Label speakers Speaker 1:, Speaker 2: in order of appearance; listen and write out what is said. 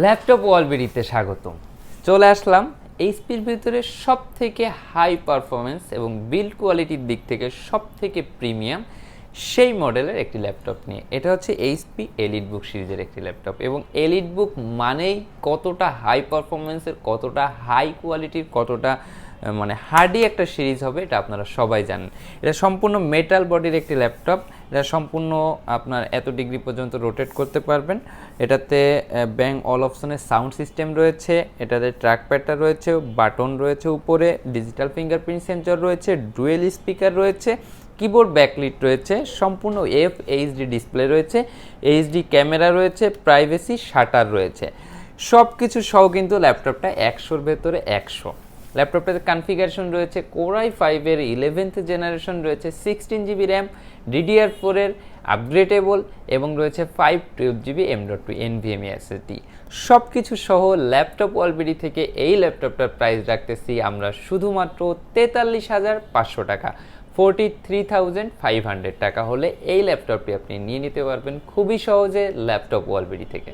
Speaker 1: Laptop ওয়ালবেরিতে স্বাগতম। চলে আসলাম এইচপির ভিতরে সব থেকে হাই পারফরমেন্স এবং বিল্ড কোয়ালিটির দিক থেকে সব থেকে প্রিমিয়াম সেই মডেলের একটি ল্যাপটপ নিয়ে। এটা হচ্ছে এইচপি এলিট বুক সিরিজের একটি ল্যাপটপ, এবং এলিট বুক মানেই কতটা হাই পারফরমেন্সের, কতটা হাই কোয়ালিটির, কতটা মানে হার্ডি একটা সিরিজ হবে এটা আপনারা সবাই জানেন। এটা সম্পূর্ণ মেটাল বডির একটি ল্যাপটপ। এটা সম্পূর্ণ আপনার এত ডিগ্রি পর্যন্ত রোটেট করতে পারবেন। এটাতে ব্যাং অল অপশনের সাউন্ড সিস্টেম রয়েছে, এটাতে ট্র্যাকপ্যাডটা রয়েছে, বাটন রয়েছে, উপরে ডিজিটাল ফিঙ্গারপ্রিন্ট সেন্সর রয়েছে, ডুয়েল স্পিকার রয়েছে, কিবোর্ড ব্যাকলিট রয়েছে, সম্পূর্ণ এইচডি ডিসপ্লে রয়েছে, এইচডি ক্যামেরা রয়েছে, প্রাইভেসি শাটার রয়েছে। সব কিছু সহ কিন্তু ল্যাপটপটা 100-র ভেতরে 100। ল্যাপটপটাতে কনফিগারেশন রয়েছে কোরাই 5-এর 11th জেনারেশন, রয়েছে 16 জিবি র্যাম, DDR4-এর আপগ্রেডেবল, এবং রয়েছে 512 জিবি M.2 NVMe SSD। সব কিছু সহ ল্যাপটপ ওয়ালবেরি থেকে এই ল্যাপটপটার প্রাইস রাখতেছি আমরা শুধুমাত্র 43,500 টাকা। 43,500 টাকা হলে এই ল্যাপটপটি আপনি নিয়ে নিতে পারবেন খুবই সহজে ল্যাপটপ ওয়ালবেরি থেকে।